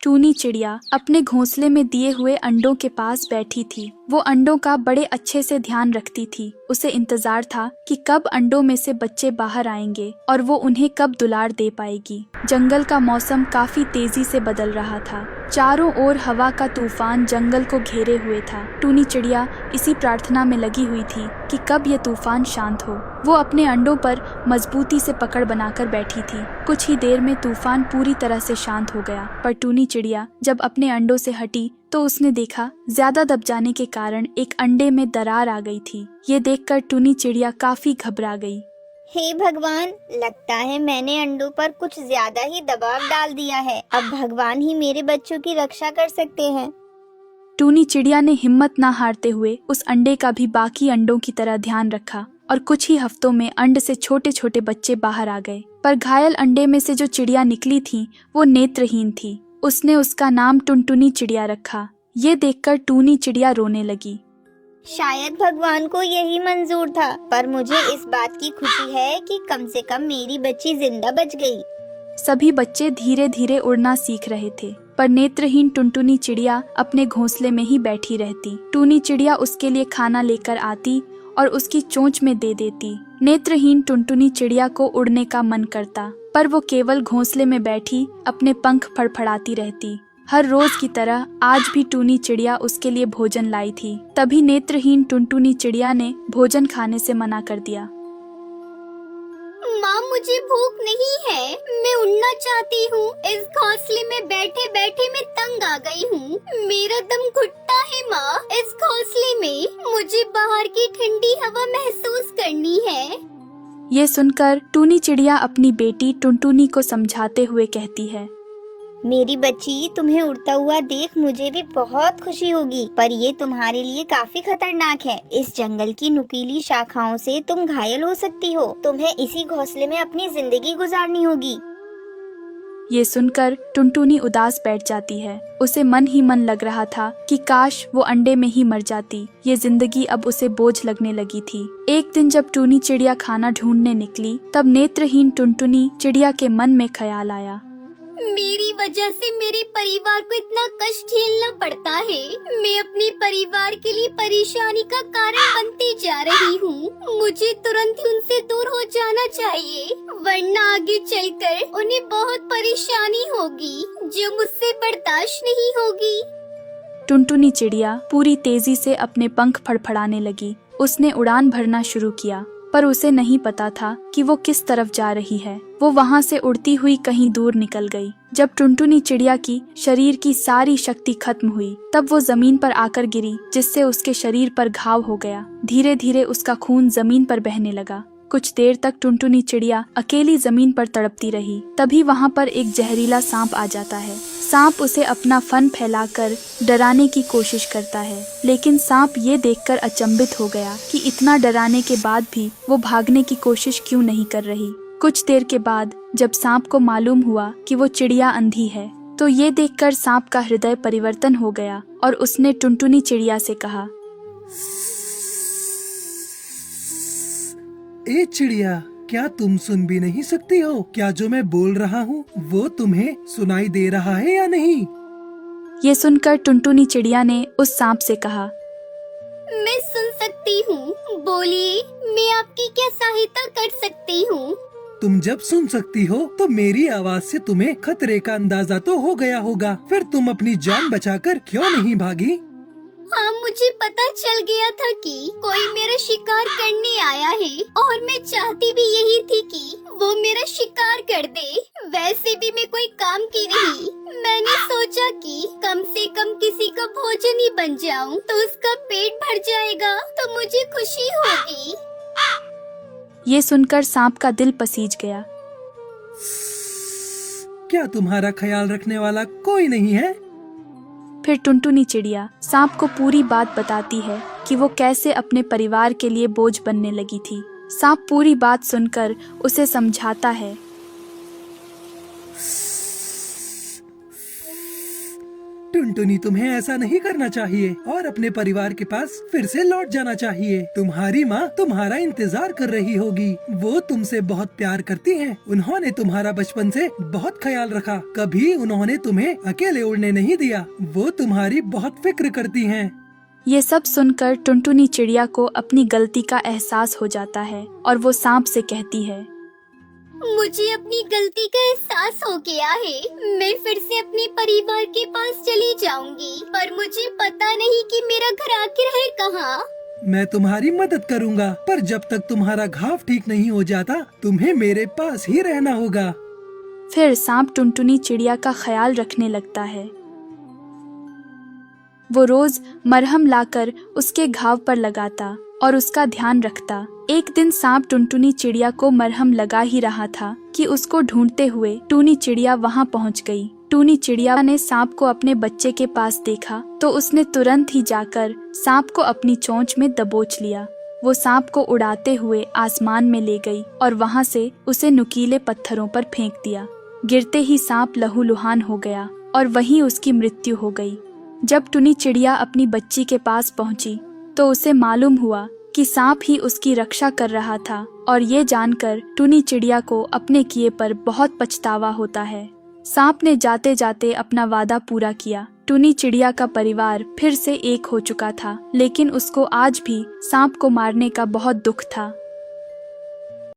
टूनी चिड़िया अपने घोंसले में दिए हुए अंडों के पास बैठी थी। वो अंडों का बड़े अच्छे से ध्यान रखती थी। उसे इंतजार था कि कब अंडों में से बच्चे बाहर आएंगे और वो उन्हें कब दुलार दे पाएगी। जंगल का मौसम काफी तेजी से बदल रहा था। चारों ओर हवा का तूफान जंगल को घेरे हुए था। टूनी चिड़िया इसी प्रार्थना में लगी हुई थी कि कब यह तूफान शांत हो। वो अपने अंडों पर मजबूती से पकड़ बनाकर बैठी थी। कुछ ही देर में तूफान पूरी तरह से शांत हो गया, पर टूनी चिड़िया जब अपने अंडों से हटी तो उसने देखा ज्यादा दब जाने के कारण एक अंडे में दरार आ गई थी। ये देखकर टूनी चिड़िया काफी घबरा गई। हे भगवान, लगता है मैंने अंडों पर कुछ ज्यादा ही दबाव डाल दिया है। अब भगवान ही मेरे बच्चों की रक्षा कर सकते हैं। टूनी चिड़िया ने हिम्मत न हारते हुए उस अंडे का भी बाकी अंडों की तरह ध्यान रखा और कुछ ही हफ्तों में अंड से छोटे छोटे बच्चे बाहर आ गए। पर घायल अंडे में से जो चिड़िया निकली थी वो नेत्रहीन थी। उसने उसका नाम टुनटुनी चिड़िया रखा। ये देखकर टूनी चिड़िया रोने लगी। शायद भगवान को यही मंजूर था, पर मुझे इस बात की खुशी है कि कम से कम मेरी बच्ची जिंदा बच गई। सभी बच्चे धीरे धीरे उड़ना सीख रहे थे, पर नेत्रहीन टुनटुनी चिड़िया अपने घोंसले में ही बैठी रहती। टूनी चिड़िया उसके लिए खाना लेकर आती और उसकी चोंच में दे देती। नेत्रहीन टुनटुनी चिड़िया को उड़ने का मन करता, पर वो केवल घोंसले में बैठी अपने पंख फड़फड़ाती रहती। हर रोज की तरह आज भी टूनी चिड़िया उसके लिए भोजन लाई थी। तभी नेत्रहीन टुनटुनी चिड़िया ने भोजन खाने से मना कर दिया। माँ, मुझे भूख नहीं है, मैं उड़ना चाहती हूँ। इस घोंसले में बैठे बैठे मैं तंग आ गई हूँ। मेरा दम घुटता है माँ। इस घोंसले में मुझे बाहर की ठंडी हवा महसूस करनी है। ये सुनकर टूनी चिड़िया अपनी बेटी टुनटुनी को समझाते हुए कहती है, मेरी बच्ची, तुम्हें उड़ता हुआ देख मुझे भी बहुत खुशी होगी, पर ये तुम्हारे लिए काफी खतरनाक है। इस जंगल की नुकीली शाखाओं से तुम घायल हो सकती हो। तुम्हें इसी घोंसले में अपनी जिंदगी गुजारनी होगी। ये सुनकर टुनटुनी उदास बैठ जाती है। उसे मन ही मन लग रहा था कि काश वो अंडे में ही मर जाती। ये जिंदगी अब उसे बोझ लगने लगी थी। एक दिन जब टूनी चिड़िया खाना ढूंढने निकली, तब नेत्रहीन टुनटुनी चिड़िया के मन में ख्याल आया, मेरी वजह से मेरे परिवार को इतना कष्ट झेलना पड़ता है। मैं अपने परिवार के लिए परेशानी का कारण बनती जा रही हूँ। मुझे तुरंत ही उनसे दूर हो जाना चाहिए, वरना आगे चलकर उन्हें बहुत परेशानी होगी जो मुझसे बर्दाश्त नहीं होगी। टुनटुनी चिड़िया पूरी तेजी से अपने पंख फड़फड़ाने लगी। उसने उड़ान भरना शुरू किया, पर उसे नहीं पता था कि वो किस तरफ जा रही है। वो वहाँ से उड़ती हुई कहीं दूर निकल गई। जब टुनटुनी चिड़िया की शरीर की सारी शक्ति खत्म हुई, तब वो जमीन पर आकर गिरी, जिससे उसके शरीर पर घाव हो गया। धीरे धीरे उसका खून जमीन पर बहने लगा। कुछ देर तक टुनटुनी चिड़िया अकेली जमीन पर तड़पती रही। तभी वहाँ पर एक जहरीला सांप आ जाता है। सांप उसे अपना फन फैलाकर डराने की कोशिश करता है, लेकिन सांप ये देखकर अचंभित हो गया कि इतना डराने के बाद भी वो भागने की कोशिश क्यों नहीं कर रही। कुछ देर के बाद जब सांप को मालूम हुआ कि वो चिड़िया अंधी है, तो ये देखकर सांप का हृदय परिवर्तन हो गया और उसने टुनटुनी चिड़िया से कहा, ए चिड़िया, क्या तुम सुन भी नहीं सकती हो? क्या जो मैं बोल रहा हूँ वो तुम्हें सुनाई दे रहा है या नहीं? ये सुनकर टुनटुनी चिड़िया ने उस सांप से कहा, मैं सुन सकती हूँ, बोलिए, मैं आपकी क्या सहायता कर सकती हूँ? तुम जब सुन सकती हो तो मेरी आवाज से तुम्हें खतरे का अंदाजा तो हो गया होगा। फिर तुम अपनी जान बचाकर क्यों नहीं भागी? हाँ, मुझे पता चल गया था कि कोई मेरा शिकार करने आया है और मैं चाहती भी यही थी कि वो मेरा शिकार कर दे। वैसे भी मैं कोई काम की नहीं। मैंने सोचा कि कम से कम किसी का भोजन ही बन जाऊं तो उसका पेट भर जाएगा तो मुझे खुशी होगी। ये सुनकर सांप का दिल पसीज गया। क्या तुम्हारा ख्याल रखने वाला कोई नहीं है? फिर टुनटुनी चिड़िया सांप को पूरी बात बताती है कि वो कैसे अपने परिवार के लिए बोझ बनने लगी थी। सांप पूरी बात सुनकर उसे समझाता है, टुनटुनी, तुम्हें ऐसा नहीं करना चाहिए और अपने परिवार के पास फिर से लौट जाना चाहिए। तुम्हारी माँ तुम्हारा इंतजार कर रही होगी। वो तुमसे बहुत प्यार करती हैं। उन्होंने तुम्हारा बचपन से बहुत ख्याल रखा। कभी उन्होंने तुम्हें अकेले उड़ने नहीं दिया। वो तुम्हारी बहुत फिक्र करती हैं। ये सब सुनकर टुनटुनी चिड़िया को अपनी गलती का एहसास हो जाता है और वो सांप से कहती है, मुझे अपनी गलती का एहसास हो गया है। मैं फिर से अपने परिवार के पास चली जाऊंगी, पर मुझे पता नहीं कि मेरा घर आखिर है कहाँ। मैं तुम्हारी मदद करूँगा, पर जब तक तुम्हारा घाव ठीक नहीं हो जाता तुम्हें मेरे पास ही रहना होगा। फिर सांप टुनटुनी चिड़िया का ख्याल रखने लगता है। वो रोज मरहम लाकर उसके घाव पर लगाता और उसका ध्यान रखता। एक दिन सांप टुनटुनी चिड़िया को मरहम लगा ही रहा था कि उसको ढूंढते हुए टूनी चिड़िया वहां पहुंच गई। टूनी चिड़िया ने सांप को अपने बच्चे के पास देखा तो उसने तुरंत ही जाकर सांप को अपनी चोंच में दबोच लिया। वो सांप को उड़ाते हुए आसमान में ले गई और वहां से उसे नुकीले पत्थरों पर फेंक दिया। गिरते ही सांप लहूलुहान हो गया और वहीं उसकी मृत्यु हो गई। जब टूनी चिड़िया अपनी बच्ची के पास पहुंची तो उसे मालूम हुआ कि सांप ही उसकी रक्षा कर रहा था और ये जानकर टूनी चिड़िया को अपने किए पर बहुत पछतावा होता है। सांप ने जाते जाते अपना वादा पूरा किया। टूनी चिड़िया का परिवार फिर से एक हो चुका था, लेकिन उसको आज भी सांप को मारने का बहुत दुख था।